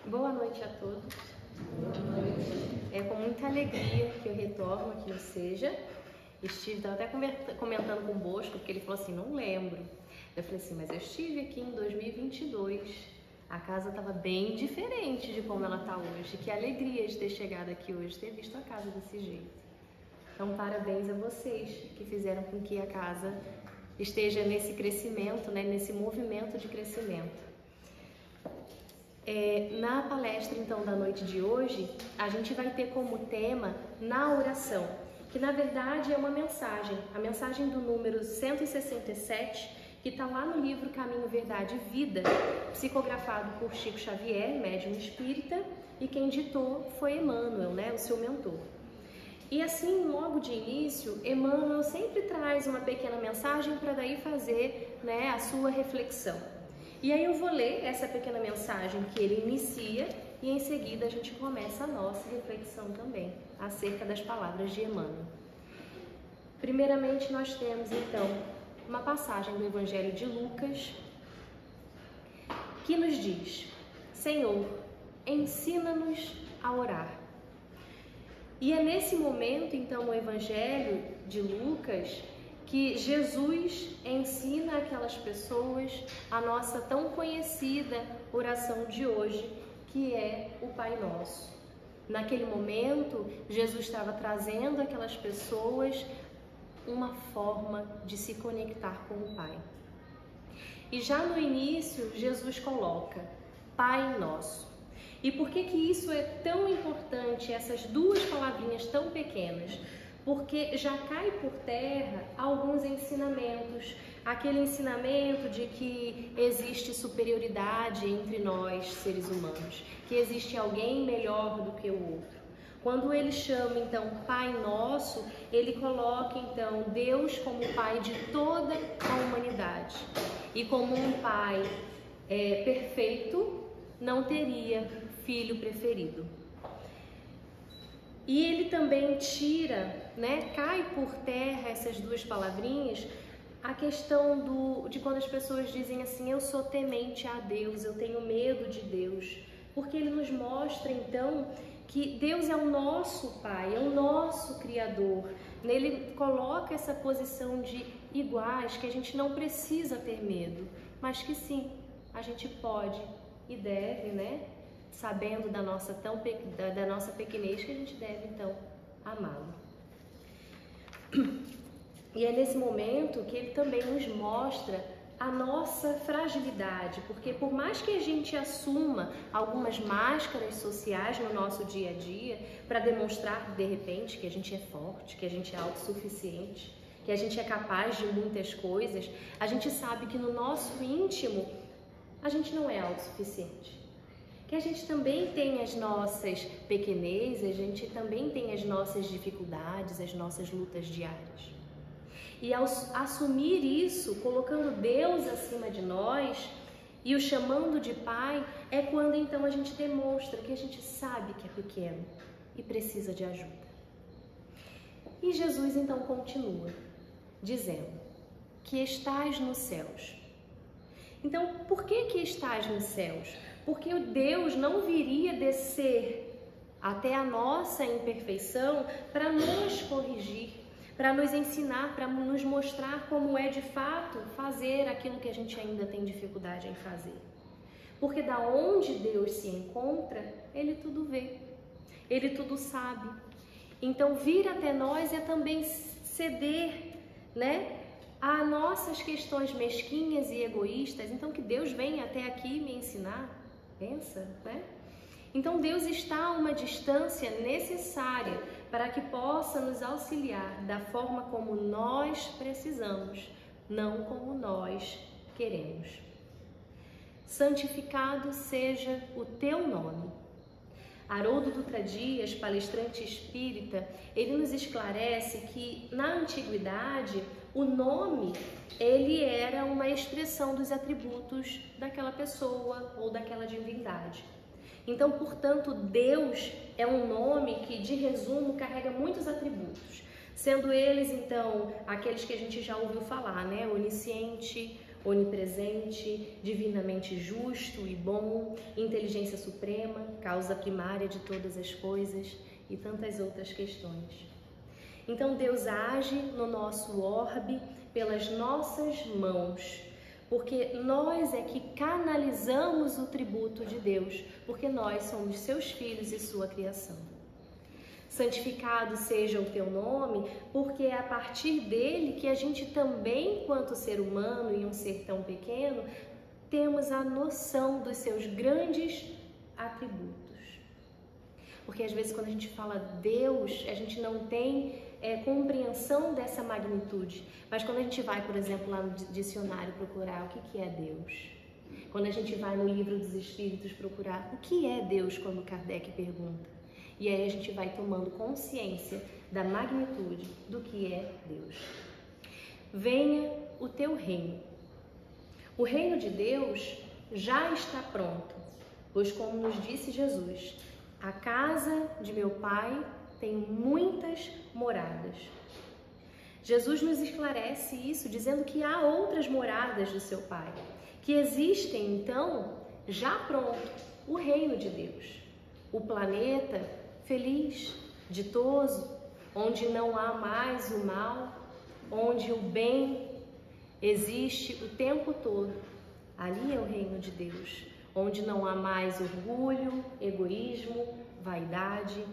Boa noite a todos. É com muita alegria que eu retorno aqui no Seja. Estava até comentando com o Bosco, porque ele falou assim, não lembro. Eu falei assim, mas eu estive aqui em 2022. A casa estava bem diferente de como ela está hoje. Que alegria de ter chegado aqui hoje, ter visto a casa desse jeito. Então, parabéns a vocês que fizeram com que a casa esteja nesse crescimento, né, nesse movimento de crescimento. Na palestra, então, da noite de hoje, a gente vai ter como tema na oração, que na verdade é uma mensagem, a mensagem do número 167, que está lá no livro Caminho, Verdade e Vida, psicografado por Chico Xavier, médium espírita, e quem ditou foi Emmanuel, né, o seu mentor. E assim, logo de início, Emmanuel sempre traz uma pequena mensagem para daí fazer, né, a sua reflexão. E aí eu vou ler essa pequena mensagem que ele inicia e em seguida a gente começa a nossa reflexão também acerca das palavras de Emmanuel. Primeiramente nós temos então uma passagem do Evangelho de Lucas que nos diz: Senhor, ensina-nos a orar. E é nesse momento então no Evangelho de Lucas que Jesus ensina aquelas pessoas a nossa tão conhecida oração de hoje, que é o Pai Nosso. Naquele momento, Jesus estava trazendo àquelas pessoas uma forma de se conectar com o Pai. E já no início, Jesus coloca Pai Nosso. E por que isso é tão importante, essas duas palavrinhas tão pequenas? Porque já cai por terra alguns ensinamentos, aquele ensinamento de que existe superioridade entre nós, seres humanos, que existe alguém melhor do que o outro. Quando ele chama, então, Pai Nosso, ele coloca, então, Deus como Pai de toda a humanidade. E como um Pai perfeito, não teria filho preferido. E ele também tira, né, cai por terra essas duas palavrinhas, a questão de quando as pessoas dizem assim, eu sou temente a Deus, eu tenho medo de Deus. Porque ele nos mostra então que Deus é o nosso Pai, é o nosso Criador. Ele coloca essa posição de iguais, que a gente não precisa ter medo, mas que sim, a gente pode e deve, né? Sabendo da nossa pequenez, que a gente deve, então, amá-lo. E é nesse momento que ele também nos mostra a nossa fragilidade, porque por mais que a gente assuma algumas máscaras sociais no nosso dia a dia, para demonstrar, de repente, que a gente é forte, que a gente é autossuficiente, que a gente é capaz de muitas coisas, a gente sabe que no nosso íntimo, a gente não é autossuficiente. Que a gente também tem as nossas pequenezes, a gente também tem as nossas dificuldades, as nossas lutas diárias. E ao assumir isso, colocando Deus acima de nós e o chamando de Pai, é quando então a gente demonstra que a gente sabe que é pequeno e precisa de ajuda. E Jesus então continua dizendo que estás nos céus. Então, por que estás nos céus? Porque o Deus não viria descer até a nossa imperfeição para nos corrigir, para nos ensinar, para nos mostrar como é de fato fazer aquilo que a gente ainda tem dificuldade em fazer. Porque da onde Deus se encontra, Ele tudo vê, Ele tudo sabe. Então vir até nós é também ceder, né, a nossas questões mesquinhas e egoístas. Então que Deus venha até aqui me ensinar. Pensa, né? Então Deus está a uma distância necessária para que possa nos auxiliar da forma como nós precisamos, não como nós queremos. Santificado seja o teu nome. Haroldo Dutra Dias, palestrante espírita, ele nos esclarece que na antiguidade o nome ele era uma expressão dos atributos daquela pessoa ou daquela divindade. Então, portanto, Deus é um nome que, de resumo, carrega muitos atributos, sendo eles, então, aqueles que a gente já ouviu falar, né? Onisciente, onipresente, divinamente justo e bom, inteligência suprema, causa primária de todas as coisas e tantas outras questões. Então Deus age no nosso orbe pelas nossas mãos, porque nós é que canalizamos o tributo de Deus, porque nós somos seus filhos e sua criação. Santificado seja o teu nome, porque é a partir dele que a gente também, enquanto ser humano e um ser tão pequeno, temos a noção dos seus grandes atributos. Porque às vezes quando a gente fala Deus, a gente não tem compreensão dessa magnitude. Mas quando a gente vai, por exemplo, lá no dicionário procurar o que é Deus, quando a gente vai no livro dos Espíritos procurar o que é Deus, quando Kardec pergunta, e aí a gente vai tomando consciência da magnitude do que é Deus. Venha o teu reino. O reino de Deus já está pronto, pois como nos disse Jesus, a casa de meu Pai tem muitas moradas. Jesus nos esclarece isso, dizendo que há outras moradas do seu Pai, que existem, então, já pronto, o reino de Deus. O planeta feliz, ditoso, onde não há mais o mal, onde o bem existe o tempo todo. Ali é o reino de Deus, onde não há mais orgulho, egoísmo, vaidade.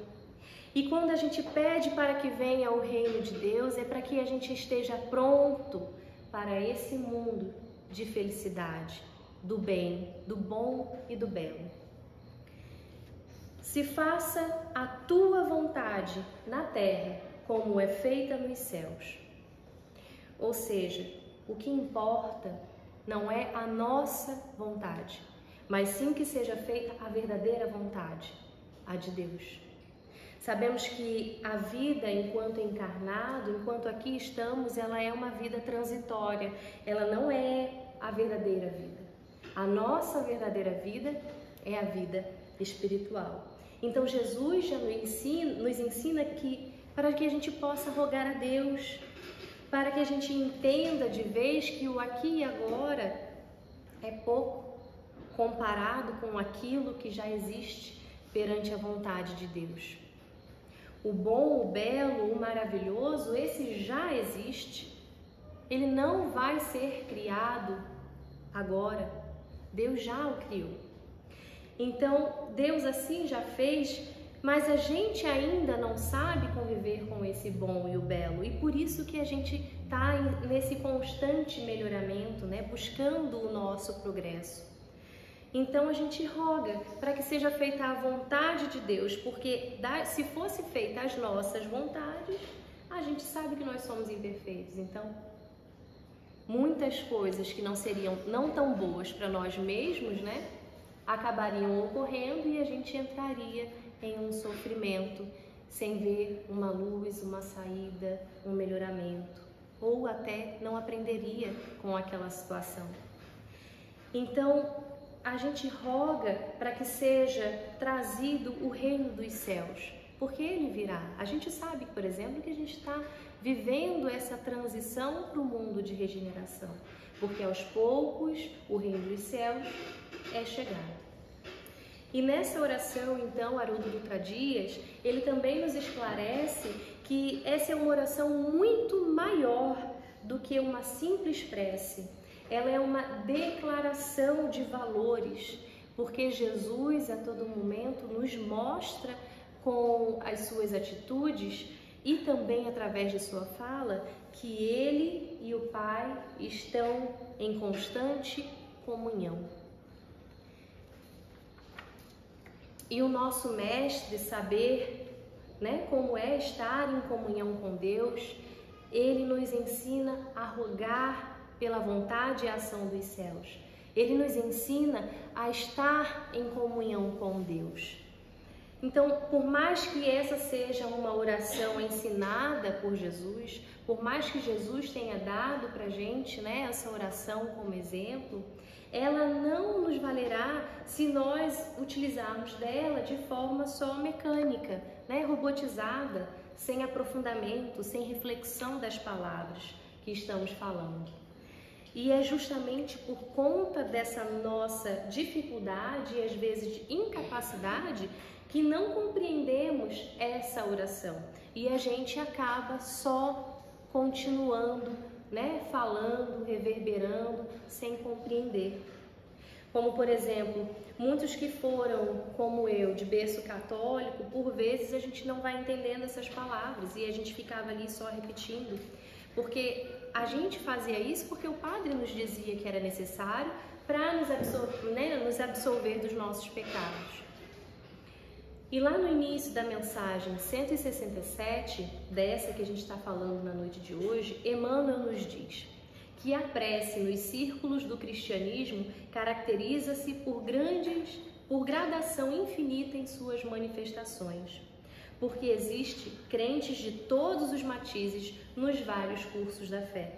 E quando a gente pede para que venha o reino de Deus, é para que a gente esteja pronto para esse mundo de felicidade, do bem, do bom e do belo. Se faça a tua vontade na terra, como é feita nos céus. Ou seja, o que importa não é a nossa vontade, mas sim que seja feita a verdadeira vontade, a de Deus. Sabemos que a vida enquanto encarnado, enquanto aqui estamos, ela é uma vida transitória, ela não é a verdadeira vida. A nossa verdadeira vida é a vida espiritual. Então Jesus já nos ensina que para que a gente possa rogar a Deus, para que a gente entenda de vez que o aqui e agora é pouco comparado com aquilo que já existe perante a vontade de Deus. O bom, o belo, o maravilhoso, esse já existe. Ele não vai ser criado agora. Deus já o criou. Então, Deus assim já fez, mas a gente ainda não sabe conviver com esse bom e o belo. E por isso que a gente está nesse constante melhoramento, né? Buscando o nosso progresso. Então a gente roga para que seja feita a vontade de Deus, porque se fosse feita as nossas vontades, a gente sabe que nós somos imperfeitos. Então, muitas coisas que não seriam não tão boas para nós mesmos, né, acabariam ocorrendo e a gente entraria em um sofrimento sem ver uma luz, uma saída, um melhoramento, ou até não aprenderia com aquela situação. Então, a gente roga para que seja trazido o reino dos céus, porque ele virá. A gente sabe, por exemplo, que a gente está vivendo essa transição para o mundo de regeneração, porque aos poucos o reino dos céus é chegado. E nessa oração, então, Haroldo Dutra Dias, ele também nos esclarece que essa é uma oração muito maior do que uma simples prece. Ela é uma declaração de valores, porque Jesus a todo momento nos mostra com as suas atitudes e também através de sua fala que Ele e o Pai estão em constante comunhão. E o nosso mestre saber, né, como é estar em comunhão com Deus, ele nos ensina a rogar pela vontade e ação dos céus. Ele nos ensina a estar em comunhão com Deus. Então, por mais que essa seja uma oração ensinada por Jesus, por mais que Jesus tenha dado para a gente, né, essa oração como exemplo, ela não nos valerá se nós utilizarmos dela de forma só mecânica, né, robotizada, sem aprofundamento, sem reflexão das palavras que estamos falando. E é justamente por conta dessa nossa dificuldade e às vezes de incapacidade que não compreendemos essa oração. E a gente acaba só continuando, falando, reverberando, sem compreender. Como, por exemplo, muitos que foram, como eu, de berço católico, por vezes a gente não vai entendendo essas palavras e a gente ficava ali só repetindo. Porque a gente fazia isso porque o padre nos dizia que era necessário para nos absolver dos nossos pecados. E lá no início da mensagem 167, dessa que a gente está falando na noite de hoje, Emmanuel nos diz que a prece nos círculos do cristianismo caracteriza-se por gradação infinita em suas manifestações, porque existe crentes de todos os matizes nos vários cursos da fé.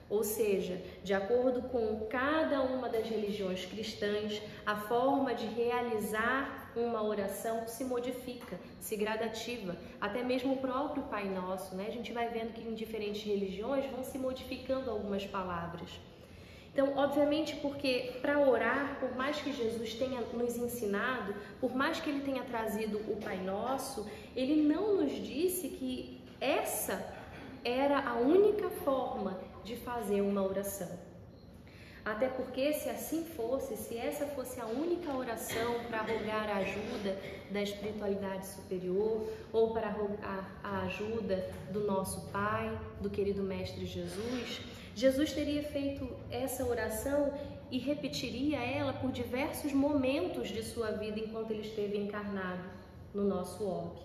Ou seja, de acordo com cada uma das religiões cristãs, a forma de realizar uma oração se modifica, se gradativa, até mesmo o próprio Pai Nosso, A gente vai vendo que em diferentes religiões vão se modificando algumas palavras. Então, obviamente, porque para orar, por mais que Jesus tenha nos ensinado, por mais que Ele tenha trazido o Pai Nosso, Ele não nos disse que essa era a única forma de fazer uma oração. Até porque, se assim fosse, se essa fosse a única oração para rogar a ajuda da espiritualidade superior ou para rogar a ajuda do nosso Pai, do querido Mestre Jesus, Jesus teria feito essa oração e repetiria ela por diversos momentos de sua vida enquanto ele esteve encarnado no nosso orbe.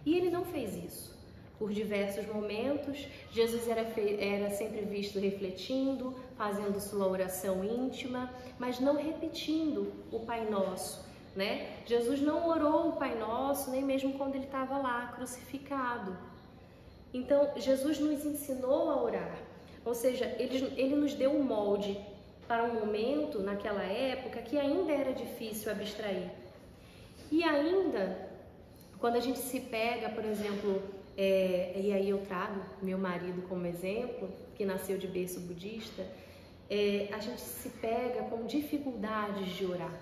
E ele não fez isso. Por diversos momentos, Jesus era sempre visto refletindo, fazendo sua oração íntima, mas não repetindo o Pai Nosso, Jesus não orou o Pai Nosso, nem mesmo quando ele estava lá, crucificado. Então, Jesus nos ensinou a orar, ou seja, ele nos deu um molde para um momento, naquela época, que ainda era difícil abstrair. E ainda, quando a gente se pega, por exemplo, e aí eu trago meu marido como exemplo, que nasceu de berço budista, a gente se pega com dificuldades de orar.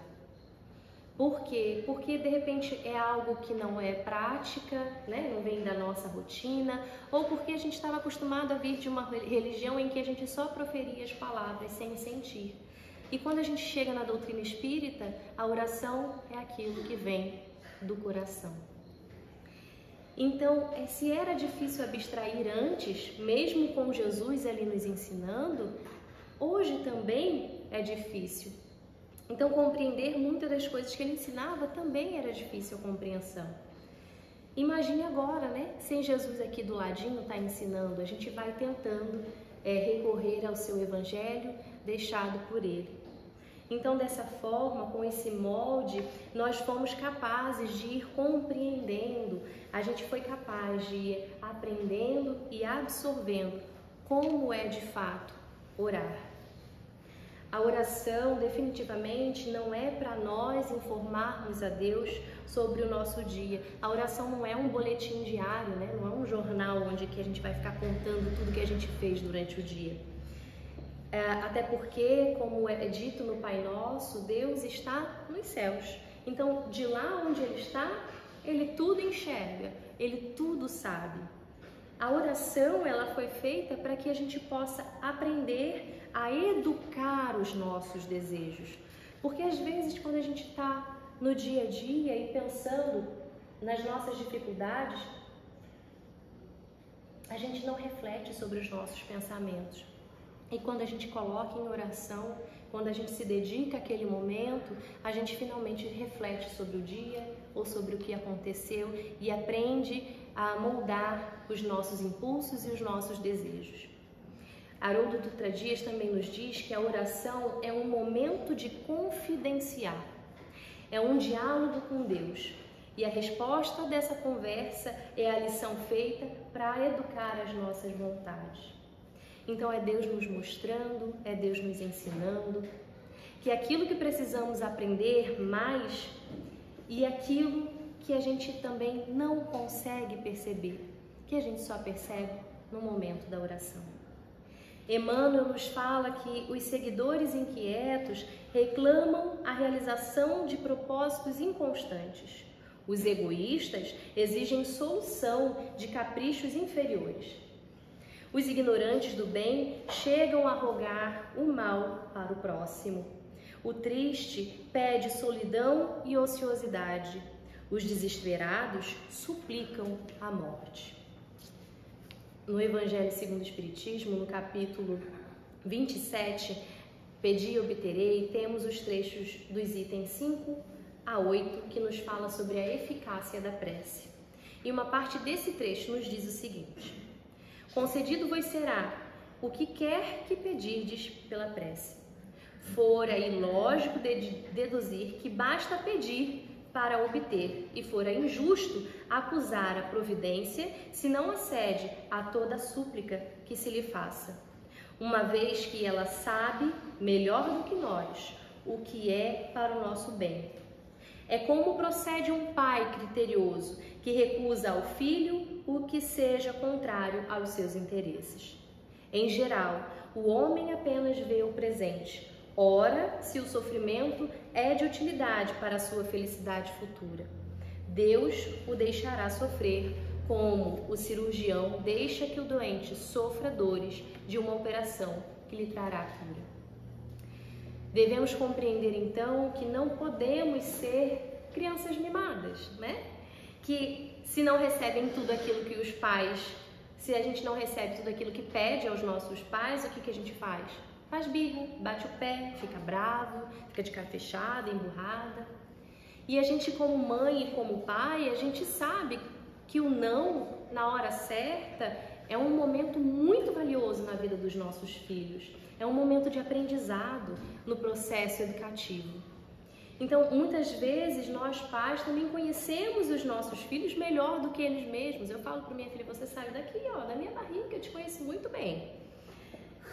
Por quê? Porque de repente é algo que não é prática, não vem da nossa rotina, ou porque a gente estava acostumado a vir de uma religião em que a gente só proferia as palavras sem sentir. E quando a gente chega na doutrina espírita, a oração é aquilo que vem do coração. Então, se era difícil abstrair antes, mesmo com Jesus ali nos ensinando, hoje também é difícil. Então, compreender muitas das coisas que ele ensinava também era difícil a compreensão. Imagine agora, sem Jesus aqui do ladinho tá ensinando, a gente vai tentando recorrer ao seu evangelho deixado por ele. Então, dessa forma, com esse molde, nós fomos capazes de ir compreendendo, a gente foi capaz de ir aprendendo e absorvendo como é de fato orar. A oração definitivamente não é para nós informarmos a Deus sobre o nosso dia. A oração não é um boletim diário, não é um jornal onde que a gente vai ficar contando tudo que a gente fez durante o dia. Até porque, como é dito no Pai Nosso, Deus está nos céus. Então, de lá onde Ele está, Ele tudo enxerga, Ele tudo sabe. A oração, ela foi feita para que a gente possa aprender a educar os nossos desejos. Porque às vezes, quando a gente está no dia a dia e pensando nas nossas dificuldades, a gente não reflete sobre os nossos pensamentos. E quando a gente coloca em oração, quando a gente se dedica àquele momento, a gente finalmente reflete sobre o dia ou sobre o que aconteceu e aprende a moldar os nossos impulsos e os nossos desejos. Haroldo Dutra Dias também nos diz que a oração é um momento de confidenciar, é um diálogo com Deus. E a resposta dessa conversa é a lição feita para educar as nossas vontades. Então é Deus nos mostrando, é Deus nos ensinando que aquilo que precisamos aprender mais e aquilo que a gente também não consegue perceber, que a gente só percebe no momento da oração. Emmanuel nos fala que os seguidores inquietos reclamam a realização de propósitos inconstantes. Os egoístas exigem solução de caprichos inferiores. Os ignorantes do bem chegam a rogar o mal para o próximo. O triste pede solidão e ociosidade. Os desesperados suplicam a morte. No Evangelho segundo o Espiritismo, no capítulo 27, Pedi e obterei, temos os trechos dos itens 5 a 8 que nos fala sobre a eficácia da prece. E uma parte desse trecho nos diz o seguinte: concedido vos será o que quer que pedirdes pela prece. Fora ilógico deduzir que basta pedir para obter, e fora injusto acusar a providência se não acede a toda súplica que se lhe faça, uma vez que ela sabe, melhor do que nós, o que é para o nosso bem. É como procede um pai criterioso que recusa ao filho o que seja contrário aos seus interesses. Em geral, o homem apenas vê o presente, ora, se o sofrimento é de utilidade para a sua felicidade futura. Deus o deixará sofrer, como o cirurgião deixa que o doente sofra dores de uma operação que lhe trará cura. Devemos compreender então que não podemos ser crianças mimadas, né? Que se não recebem tudo aquilo que os pais, se a gente não recebe tudo aquilo que pede aos nossos pais, o que a gente faz? Faz birra, bate o pé, fica bravo, fica de cara fechada, emburrada. E a gente como mãe e como pai, a gente sabe que o não, na hora certa, é um momento muito valioso na vida dos nossos filhos. É um momento de aprendizado no processo educativo. Então, muitas vezes, nós pais também conhecemos os nossos filhos melhor do que eles mesmos. Eu falo para minha filha, você saiu daqui, ó, da minha barriga, eu te conheço muito bem.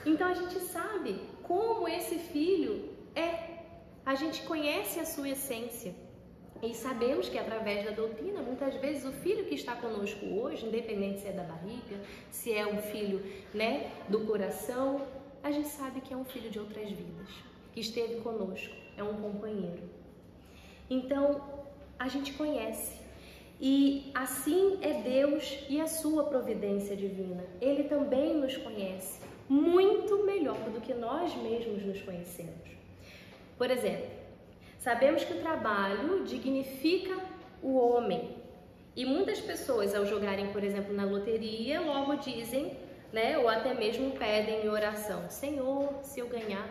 Então, a gente sabe como esse filho é. A gente conhece a sua essência. E sabemos que através da doutrina, muitas vezes o filho que está conosco hoje, independente se é da barriga, se é um filho, né, do coração, a gente sabe que é um filho de outras vidas, que esteve conosco, é um companheiro. Então, a gente conhece. E assim é Deus e a sua providência divina. Ele também nos conhece muito melhor do que nós mesmos nos conhecemos. Por exemplo, sabemos que o trabalho dignifica o homem. E muitas pessoas, ao jogarem, por exemplo, na loteria, logo dizem, né, ou até mesmo pedem em oração: Senhor, se eu ganhar,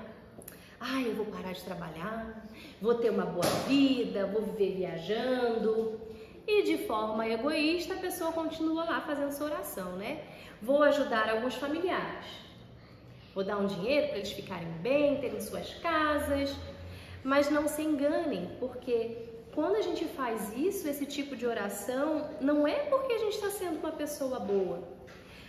eu vou parar de trabalhar, vou ter uma boa vida, vou viver viajando. E de forma egoísta, a pessoa continua lá fazendo sua oração, né? Vou ajudar alguns familiares, vou dar um dinheiro para eles ficarem bem, terem suas casas. Mas não se enganem, porque quando a gente faz isso, esse tipo de oração, não é porque a gente está sendo uma pessoa boa,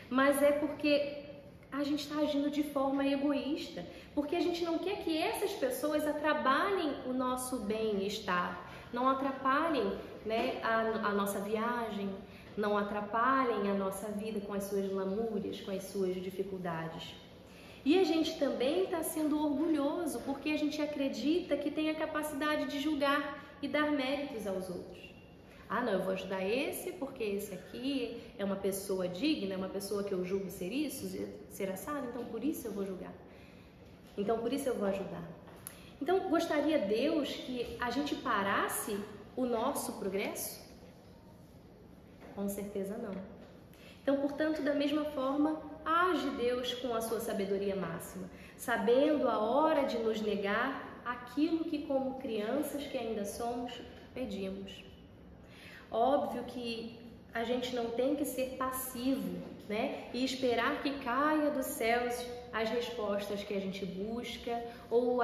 mas é porque a gente está agindo de forma egoísta, porque a gente não quer que essas pessoas atrapalhem o nosso bem-estar, não atrapalhem, né, a nossa viagem, não atrapalhem a nossa vida com as suas lamúrias, com as suas dificuldades. E a gente também está sendo orgulhoso porque a gente acredita que tem a capacidade de julgar e dar méritos aos outros. Não, eu vou ajudar esse porque esse aqui é uma pessoa digna, é uma pessoa que eu julgo ser isso, ser assado, então por isso eu vou julgar. Então por isso eu vou ajudar. Então gostaria Deus que a gente parasse o nosso progresso? Com certeza não. Então, portanto, da mesma forma, age Deus com a sua sabedoria máxima, sabendo a hora de nos negar aquilo que, como crianças que ainda somos, pedimos. Óbvio que a gente não tem que ser passivo, né? E esperar que caia dos céus as respostas que a gente busca, ou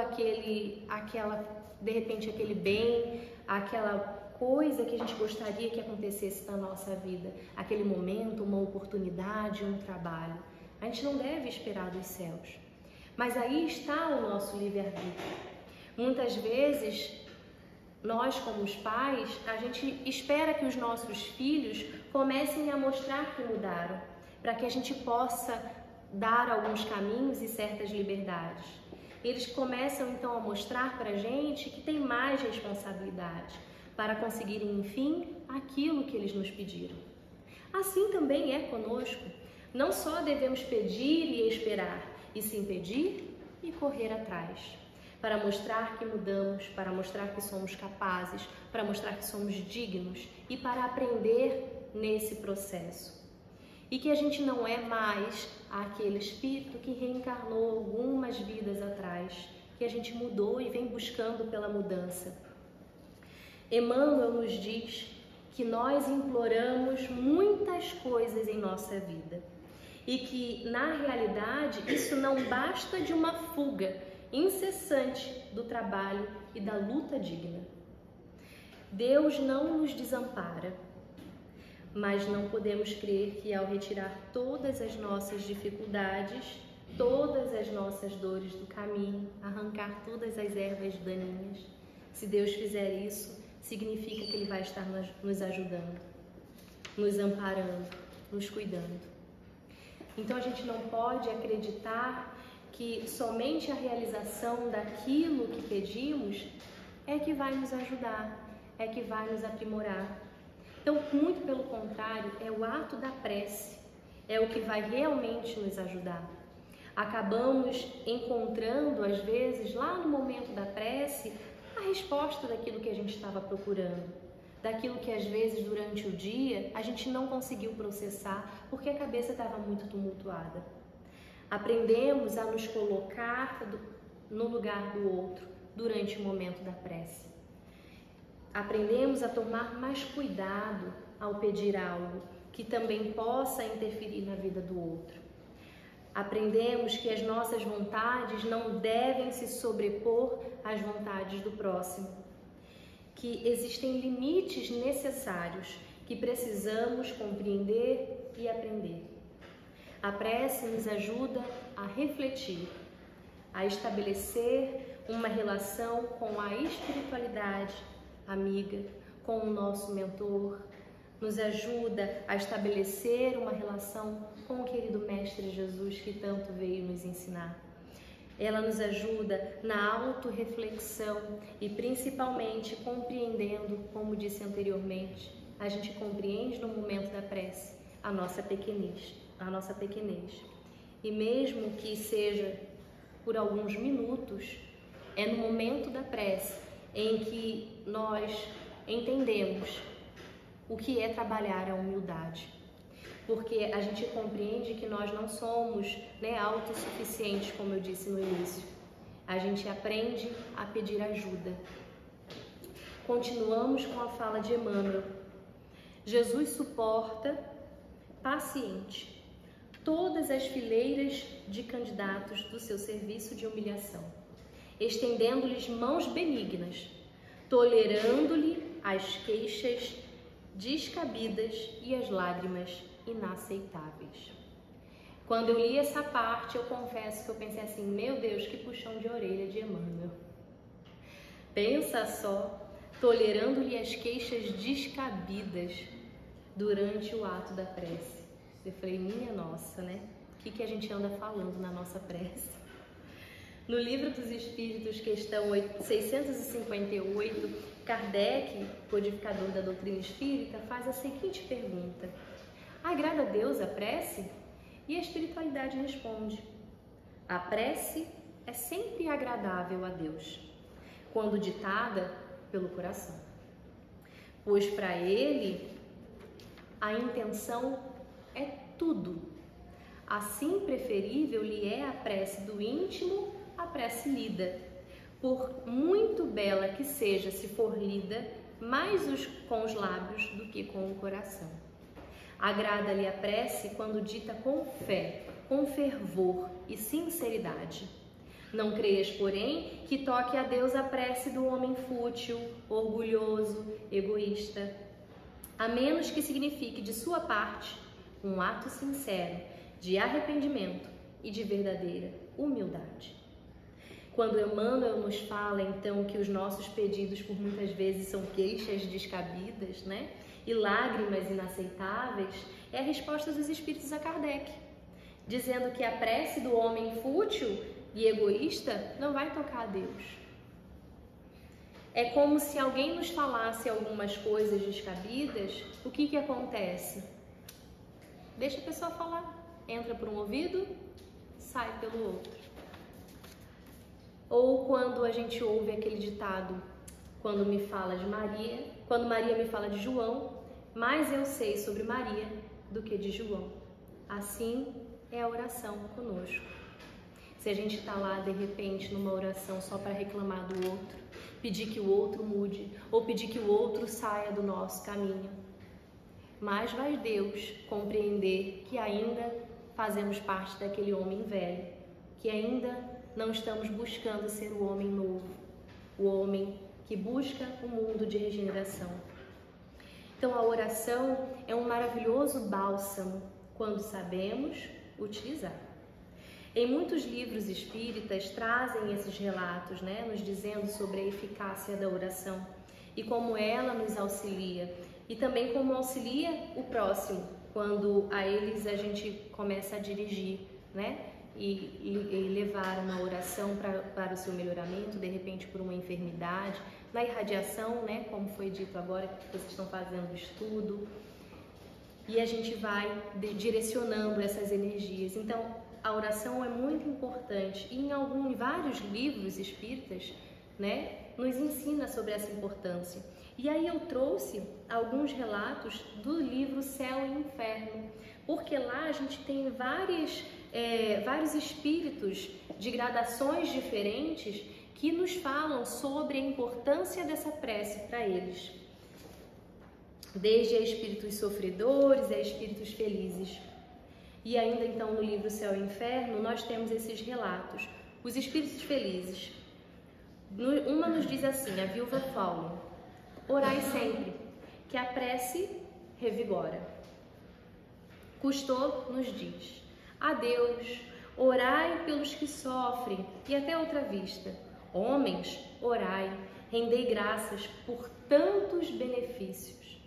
de repente aquele bem, aquela coisa que a gente gostaria que acontecesse na nossa vida, aquele momento, uma oportunidade, um trabalho. A gente não deve esperar dos céus. Mas aí está o nosso livre-arbítrio. Muitas vezes, nós como os pais, a gente espera que os nossos filhos comecem a mostrar que mudaram, para que a gente possa dar alguns caminhos e certas liberdades. Eles começam então a mostrar para a gente que tem mais responsabilidade para conseguirem, enfim, aquilo que eles nos pediram. Assim também é conosco. Não só devemos pedir e esperar, e sim pedir e correr atrás, para mostrar que mudamos, para mostrar que somos capazes, para mostrar que somos dignos e para aprender nesse processo. E que a gente não é mais aquele espírito que reencarnou algumas vidas atrás, que a gente mudou e vem buscando pela mudança. Emmanuel nos diz que nós imploramos muitas coisas em nossa vida e que, na realidade, isso não basta de uma fuga incessante do trabalho e da luta digna. Deus não nos desampara, mas não podemos crer que ao retirar todas as nossas dificuldades, todas as nossas dores do caminho, arrancar todas as ervas daninhas, se Deus fizer isso, significa que Ele vai estar nos ajudando, nos amparando, nos cuidando. Então a gente não pode acreditar que somente a realização daquilo que pedimos é que vai nos ajudar, é que vai nos aprimorar. Então, muito pelo contrário, é o ato da prece, é o que vai realmente nos ajudar. Acabamos encontrando, às vezes, lá no momento da prece, a resposta daquilo que a gente estava procurando, daquilo que às vezes durante o dia a gente não conseguiu processar porque a cabeça estava muito tumultuada. Aprendemos a nos colocar no lugar do outro durante o momento da prece. Aprendemos a tomar mais cuidado ao pedir algo que também possa interferir na vida do outro. Aprendemos que as nossas vontades não devem se sobrepor às vontades do próximo, que existem limites necessários que precisamos compreender e aprender. A prece nos ajuda a refletir, a estabelecer uma relação com a espiritualidade amiga, com o nosso mentor, nos ajuda a estabelecer uma relação com o querido Mestre Jesus que tanto veio nos ensinar. Ela nos ajuda na autorreflexão e principalmente compreendendo, como disse anteriormente, a gente compreende no momento da prece a nossa pequenez. E mesmo que seja por alguns minutos, é no momento da prece em que nós entendemos o que é trabalhar a humildade. Porque a gente compreende que nós não somos autossuficientes, como eu disse no início. A gente aprende a pedir ajuda. Continuamos com a fala de Emmanuel. Jesus suporta, paciente, todas as fileiras de candidatos do seu serviço de humilhação, estendendo-lhes mãos benignas, tolerando-lhe as queixas descabidas e as lágrimas inaceitáveis. Quando eu li essa parte, eu confesso que eu pensei assim, meu Deus, que puxão de orelha de Emmanuel. Pensa só, tolerando-lhe as queixas descabidas durante o ato da prece. Eu falei, minha nossa, né? O que a gente anda falando na nossa prece? No Livro dos Espíritos, questão 658, Kardec, codificador da doutrina espírita, faz a seguinte pergunta: agrada a Deus a prece? E a espiritualidade responde: a prece é sempre agradável a Deus, quando ditada pelo coração, pois para Ele a intenção é tudo. Assim, preferível lhe é a prece do íntimo à prece lida, por muito bela que seja, se for lida mais com os lábios do que com o coração. Agrada-lhe a prece quando dita com fé, com fervor e sinceridade. Não creias, porém, que toque a Deus a prece do homem fútil, orgulhoso, egoísta, a menos que signifique de sua parte um ato sincero de arrependimento e de verdadeira humildade. Quando Emmanuel nos fala, então, que os nossos pedidos por muitas vezes são queixas descabidas, e lágrimas inaceitáveis, é a resposta dos Espíritos a Kardec, dizendo que a prece do homem fútil e egoísta não vai tocar a Deus. É como se alguém nos falasse algumas coisas descabidas, o que acontece? Deixa a pessoa falar. Entra por um ouvido, sai pelo outro. Ou quando a gente ouve aquele ditado, quando me fala de Maria, quando Maria me fala de João, mais eu sei sobre Maria do que de João. Assim é a oração conosco. Se a gente está lá, de repente, numa oração só para reclamar do outro, pedir que o outro mude, ou pedir que o outro saia do nosso caminho, mais vai Deus compreender que ainda fazemos parte daquele homem velho, que ainda não estamos buscando ser o homem novo, o homem que busca o mundo de regeneração. Então a oração é um maravilhoso bálsamo quando sabemos utilizar. Em muitos livros espíritas trazem esses relatos, nos dizendo sobre a eficácia da oração e como ela nos auxilia e também como auxilia o próximo quando a eles a gente começa a dirigir, e levar uma oração para o seu melhoramento, de repente por uma enfermidade, na irradiação, como foi dito agora, que vocês estão fazendo o estudo, e a gente vai direcionando essas energias. Então, a oração é muito importante e em vários livros espíritas, nos ensina sobre essa importância. E aí eu trouxe alguns relatos do livro Céu e Inferno, porque lá a gente tem vários espíritos de gradações diferentes que nos falam sobre a importância dessa prece para eles, desde a espíritos sofredores a espíritos felizes. E ainda então no livro Céu e Inferno nós temos esses relatos. Os espíritos felizes, uma nos diz assim, a viúva Faulo: orai sempre, que a prece revigora. Cousteau nos diz: adeus, orai pelos que sofrem, e até outra vista. Homens, orai, rendei graças por tantos benefícios.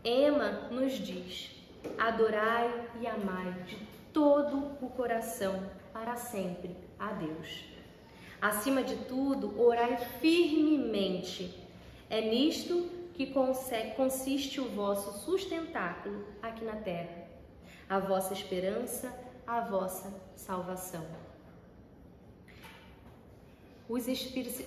Emma nos diz: adorai e amai de todo o coração, para sempre, a Deus. Acima de tudo, orai firmemente. É nisto que consiste o vosso sustentáculo aqui na terra, a vossa esperança, a vossa salvação.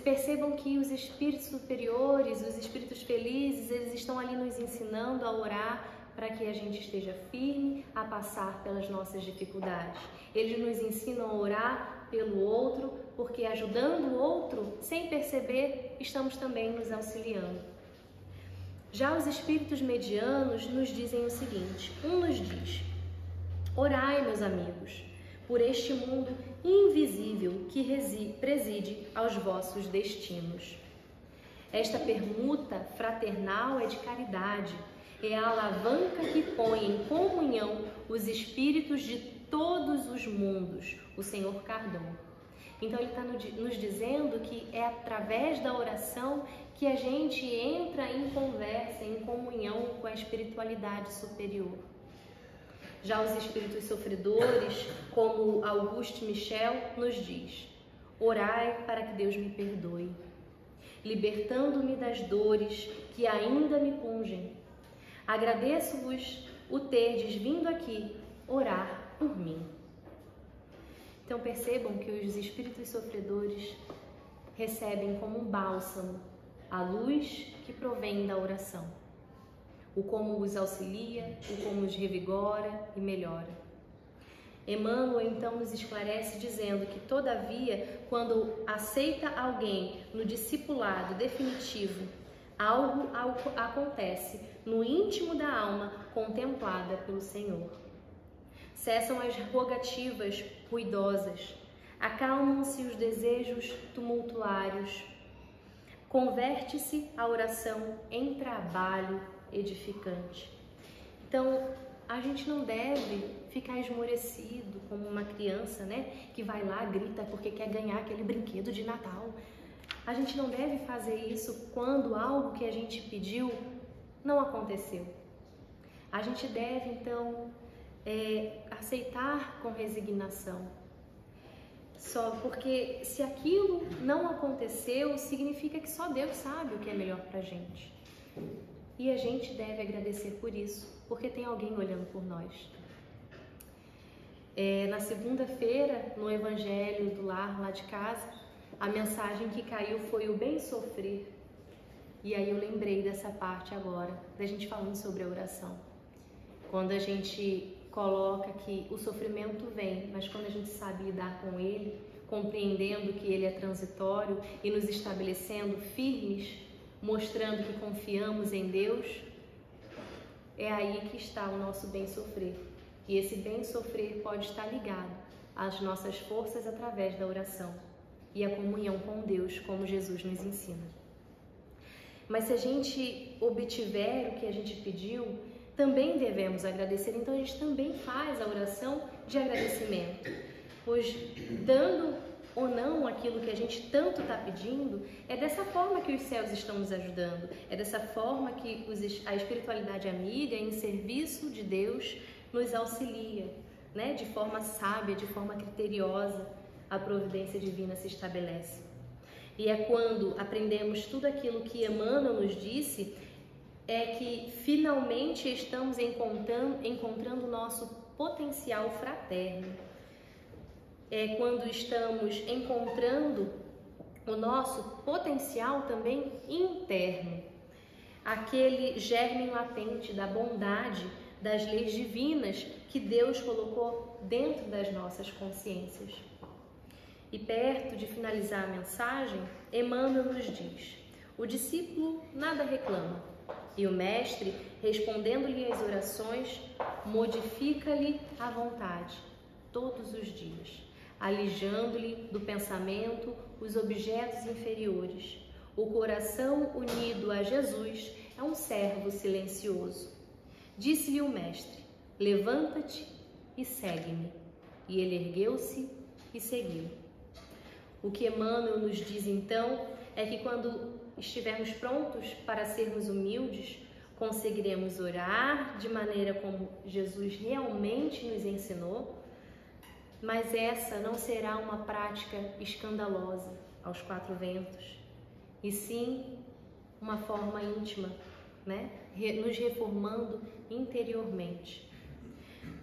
Percebam que os espíritos superiores, os espíritos felizes, eles estão ali nos ensinando a orar para que a gente esteja firme a passar pelas nossas dificuldades. Eles nos ensinam a orar pelo outro, porque ajudando o outro, sem perceber, estamos também nos auxiliando. Já os espíritos medianos nos dizem o seguinte: um nos diz: orai, meus amigos, por este mundo invisível que preside aos vossos destinos. Esta permuta fraternal é de caridade, é a alavanca que põe em comunhão os espíritos de todos os mundos, o Senhor Cardon. Então ele está nos dizendo que é através da oração que a gente entra em conversa, em comunhão com a espiritualidade superior. Já os espíritos sofredores, como Auguste Michel, nos diz: orai para que Deus me perdoe, libertando-me das dores que ainda me pungem. Agradeço-vos o terdes vindo aqui orar por mim. Então percebam que os espíritos sofredores recebem como um bálsamo a luz que provém da oração, o como os auxilia, o como os revigora e melhora. Emmanuel então nos esclarece dizendo que, todavia, quando aceita alguém no discipulado definitivo, algo acontece no íntimo da alma contemplada pelo Senhor. Cessam as rogativas ruidosas, acalmam-se os desejos tumultuários, converte-se a oração em trabalho edificante. Então, a gente não deve ficar esmorecido como uma criança, que vai lá, grita porque quer ganhar aquele brinquedo de Natal. A gente não deve fazer isso quando algo que a gente pediu não aconteceu. A gente deve, então, aceitar com resignação. Só porque se aquilo não aconteceu, significa que só Deus sabe o que é melhor pra gente. E a gente deve agradecer por isso, porque tem alguém olhando por nós. Na segunda-feira, no Evangelho do Lar, lá de casa, a mensagem que caiu foi o bem sofrer. E aí eu lembrei dessa parte agora, da gente falando sobre a oração. Quando a gente coloca que o sofrimento vem, mas quando a gente sabe lidar com ele, compreendendo que ele é transitório e nos estabelecendo firmes, mostrando que confiamos em Deus, é aí que está o nosso bem sofrer. E esse bem sofrer pode estar ligado às nossas forças através da oração e a comunhão com Deus, como Jesus nos ensina. Mas se a gente obtiver o que a gente pediu, também devemos agradecer. Então a gente também faz a oração de agradecimento, pois dando ou não aquilo que a gente tanto está pedindo, é dessa forma que os céus estão nos ajudando, é dessa forma que a espiritualidade amiga, em serviço de Deus, nos auxilia, né? De forma sábia, de forma criteriosa, a providência divina se estabelece. E é quando aprendemos tudo aquilo que Emmanuel nos disse, é que finalmente estamos encontrando o nosso potencial fraterno. É quando estamos encontrando o nosso potencial também interno, aquele germe latente da bondade, das leis divinas que Deus colocou dentro das nossas consciências. E perto de finalizar a mensagem, Emmanuel nos diz: o discípulo nada reclama, e o mestre, respondendo-lhe às orações, modifica-lhe a vontade todos os dias, alijando-lhe do pensamento os objetos inferiores. O coração unido a Jesus é um servo silencioso. Disse-lhe o mestre: levanta-te e segue-me. E ele ergueu-se e seguiu. O que Emmanuel nos diz então é que quando estivermos prontos para sermos humildes, conseguiremos orar de maneira como Jesus realmente nos ensinou, mas essa não será uma prática escandalosa aos quatro ventos, e sim uma forma íntima, né? Nos reformando interiormente.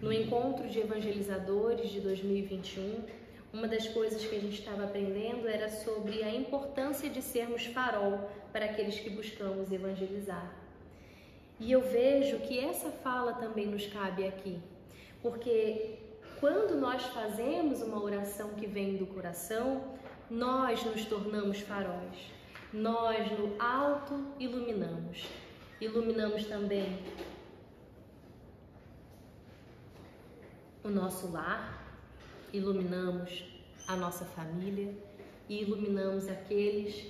No encontro de evangelizadores de 2021, uma das coisas que a gente estava aprendendo era sobre a importância de sermos farol para aqueles que buscamos evangelizar. E eu vejo que essa fala também nos cabe aqui, porque quando nós fazemos uma oração que vem do coração, nós nos tornamos faróis, nós no auto-iluminamos. Iluminamos também o nosso lar, iluminamos a nossa família e iluminamos aqueles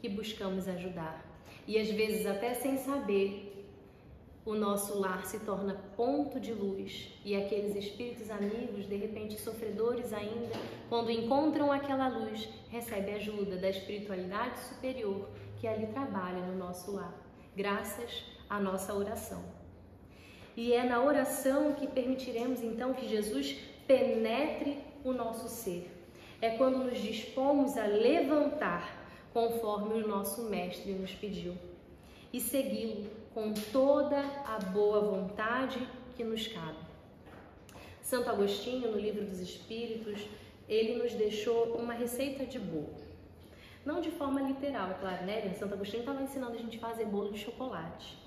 que buscamos ajudar. E às vezes até sem saber, o nosso lar se torna ponto de luz e aqueles espíritos amigos, de repente sofredores ainda, quando encontram aquela luz, recebem ajuda da espiritualidade superior que ali trabalha no nosso lar, graças à nossa oração. E é na oração que permitiremos então que Jesus penetre o nosso ser. É quando nos dispomos a levantar, conforme o nosso Mestre nos pediu, e segui-lo com toda a boa vontade que nos cabe. Santo Agostinho, no Livro dos Espíritos, ele nos deixou uma receita de bolo. Não de forma literal, é claro, né? Santo Agostinho estava ensinando a gente a fazer bolo de chocolate.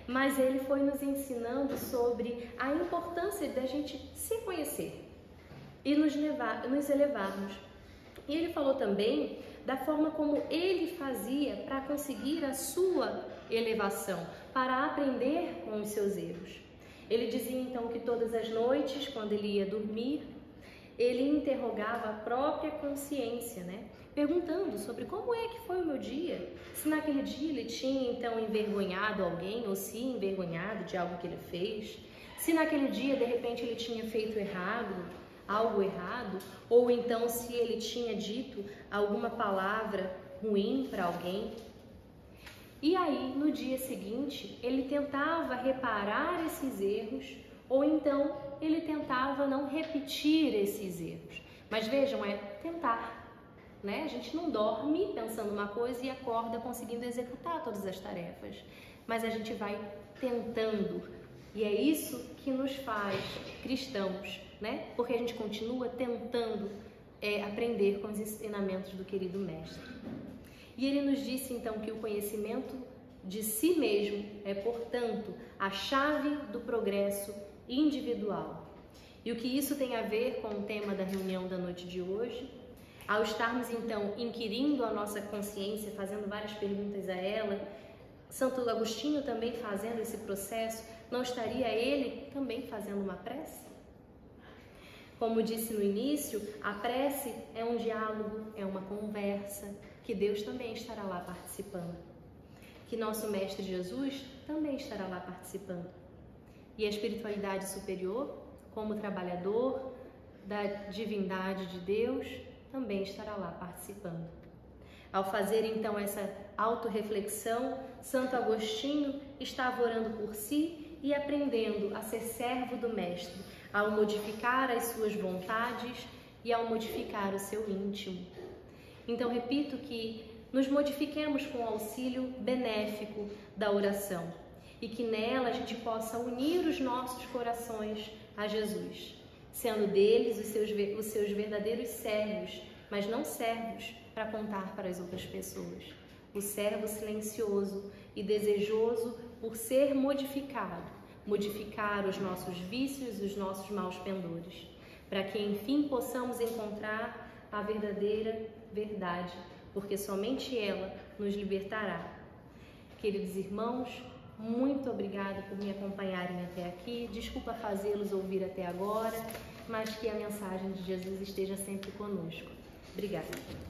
Mas ele foi nos ensinando sobre a importância da gente se conhecer e nos elevarmos. E ele falou também da forma como ele fazia para conseguir a sua elevação, para aprender com os seus erros. Ele dizia então que todas as noites, quando ele ia dormir, ele interrogava a própria consciência, né? Perguntando sobre como é que foi o meu dia, se naquele dia ele tinha então envergonhado alguém ou se envergonhado de algo que ele fez, se naquele dia de repente ele tinha feito algo errado, ou então se ele tinha dito alguma palavra ruim para alguém. E aí, no dia seguinte, ele tentava reparar esses erros ou então ele tentava não repetir esses erros. Mas vejam, é tentar, né? A gente não dorme pensando uma coisa e acorda conseguindo executar todas as tarefas, mas a gente vai tentando, e é isso que nos faz cristãos, né? Porque a gente continua tentando aprender com os ensinamentos do querido Mestre. E ele nos disse então que o conhecimento de si mesmo é, portanto, a chave do progresso individual. E o que isso tem a ver com o tema da reunião da noite de hoje? Ao estarmos então inquirindo a nossa consciência, fazendo várias perguntas a ela, Santo Agostinho também fazendo esse processo, não estaria ele também fazendo uma prece? Como disse no início, a prece é um diálogo, é uma conversa, que Deus também estará lá participando. Que nosso Mestre Jesus também estará lá participando. E a espiritualidade superior, como trabalhador da divindade de Deus, também estará lá participando. Ao fazer então essa autorreflexão, Santo Agostinho estava orando por si e aprendendo a ser servo do Mestre, ao modificar as suas vontades e ao modificar o seu íntimo. Então, repito que nos modifiquemos com o auxílio benéfico da oração e que nela a gente possa unir os nossos corações a Jesus, sendo deles os seus verdadeiros servos, mas não servos para contar para as outras pessoas. O servo silencioso e desejoso por ser modificado, modificar os nossos vícios, os nossos maus pendores, para que enfim possamos encontrar a verdadeira verdade, porque somente ela nos libertará. Queridos irmãos, muito obrigada por me acompanharem até aqui. Desculpa fazê-los ouvir até agora, mas que a mensagem de Jesus esteja sempre conosco. Obrigada.